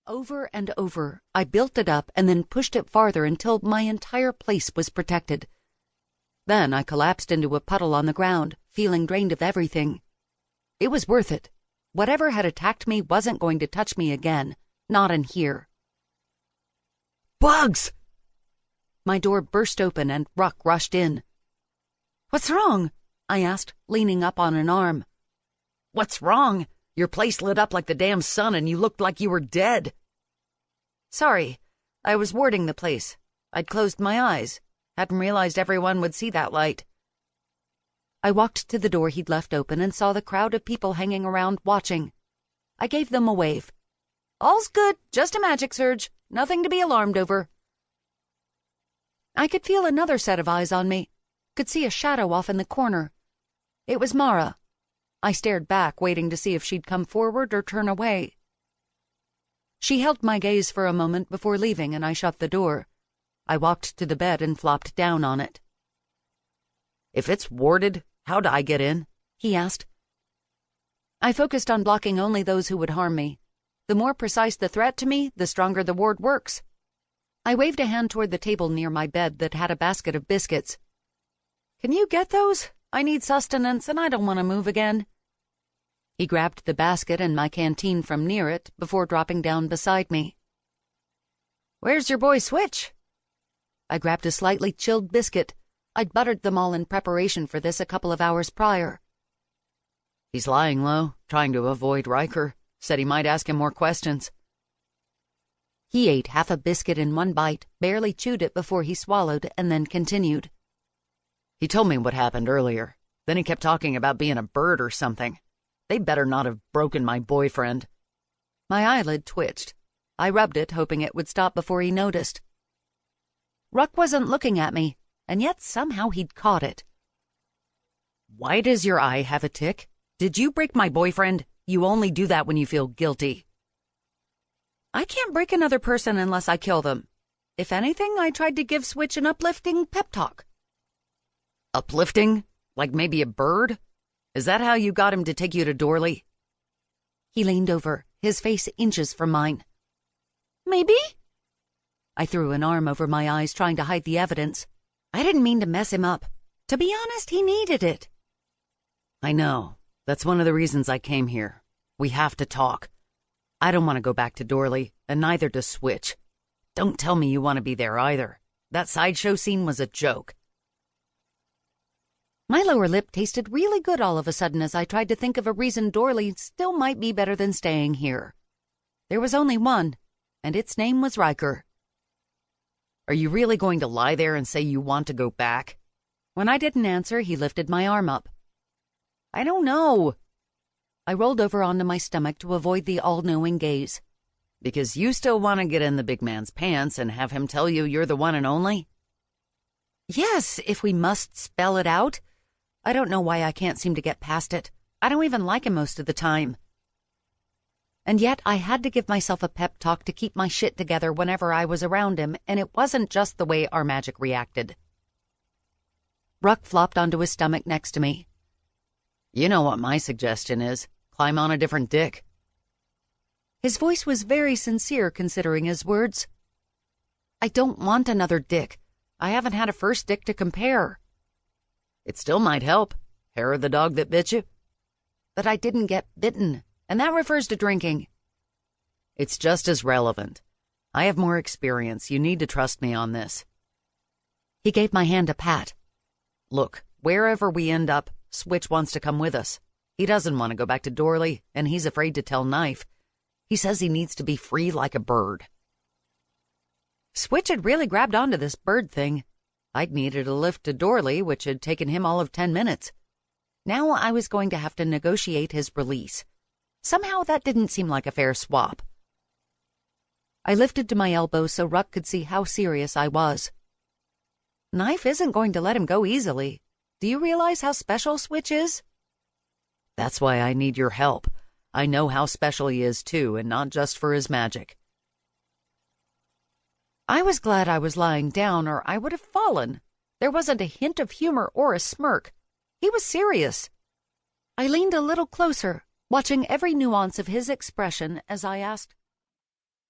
Over and over, I built it up and then pushed it farther until my entire place was protected. Then I collapsed into a puddle on the ground, feeling drained of everything. It was worth it. Whatever had attacked me wasn't going to touch me again, not in here. Bugs! My door burst open and Ruck rushed in. "What's wrong?" I asked, leaning up on an arm. "What's wrong? Your place lit up like the damn sun and you looked like you were dead." "Sorry, I was warding the place. I'd closed my eyes. Hadn't realized everyone would see that light." I walked to the door he'd left open and saw the crowd of people hanging around watching. I gave them a wave. "All's good, just a magic surge. Nothing to be alarmed over." I could feel another set of eyes on me. Could see a shadow off in the corner. It was Mara. I stared back, waiting to see if she'd come forward or turn away. She held my gaze for a moment before leaving, and I shut the door. I walked to the bed and flopped down on it. "If it's warded, how'd I get in?" he asked. I focused on blocking only those who would harm me. The more precise the threat to me, the stronger the ward works. I waved a hand toward the table near my bed that had a basket of biscuits. "Can you get those? I need sustenance and I don't want to move again." He grabbed the basket and my canteen from near it before dropping down beside me. "Where's your boy Switch?" I grabbed a slightly chilled biscuit. I'd buttered them all in preparation for this a couple of hours prior. "He's lying low, trying to avoid Ryker. Said he might ask him more questions." He ate half a biscuit in one bite, barely chewed it before he swallowed, and then continued. "He told me what happened earlier. Then he kept talking about being a bird or something. They better not have broken my boyfriend." My eyelid twitched. I rubbed it, hoping it would stop before he noticed. Ruck wasn't looking at me, and yet somehow he'd caught it. "Why does your eye have a tick? Did you break my boyfriend? You only do that when you feel guilty." "I can't break another person unless I kill them. If anything, I tried to give Switch an uplifting pep talk." "Uplifting? Like maybe a bird? Is that how you got him to take you to Dorley?" He leaned over, his face inches from mine. "Maybe?" I threw an arm over my eyes, trying to hide the evidence. I didn't mean to mess him up. To be honest, he needed it. "I know. That's one of the reasons I came here. We have to talk. I don't want to go back to Dorley, and neither does Switch. Don't tell me you want to be there either. That sideshow scene was a joke." My lower lip tasted really good all of a sudden as I tried to think of a reason Dorley still might be better than staying here. There was only one, and its name was Ryker. "Are you really going to lie there and say you want to go back?" When I didn't answer, he lifted my arm up. "I don't know." I rolled over onto my stomach to avoid the all-knowing gaze. "Because you still want to get in the big man's pants and have him tell you you're the one and only?" "Yes, if we must spell it out. I don't know why I can't seem to get past it. I don't even like him most of the time." And yet I had to give myself a pep talk to keep my shit together whenever I was around him, and it wasn't just the way our magic reacted. Ruck flopped onto his stomach next to me. "You know what my suggestion is. Climb on a different dick." His voice was very sincere considering his words. "I don't want another dick. I haven't had a first dick to compare." "It still might help. Hair of the dog that bit you." "But I didn't get bitten, and that refers to drinking." "It's just as relevant. I have more experience. You need to trust me on this." He gave my hand a pat. "Look, wherever we end up, Switch wants to come with us. He doesn't want to go back to Dorley, and he's afraid to tell Knife. He says he needs to be free like a bird." Switch had really grabbed onto this bird thing. I'd needed a lift to Dorley, which had taken him all of 10 minutes. Now I was going to have to negotiate his release. Somehow that didn't seem like a fair swap. I lifted to my elbow so Ruck could see how serious I was. Knife isn't going to let him go easily. Do you realize how special Switch is? "That's why I need your help. I know how special he is, too, and not just for his magic." I was glad I was lying down, or I would have fallen. There wasn't a hint of humor or a smirk. He was serious. I leaned a little closer, watching every nuance of his expression as I asked,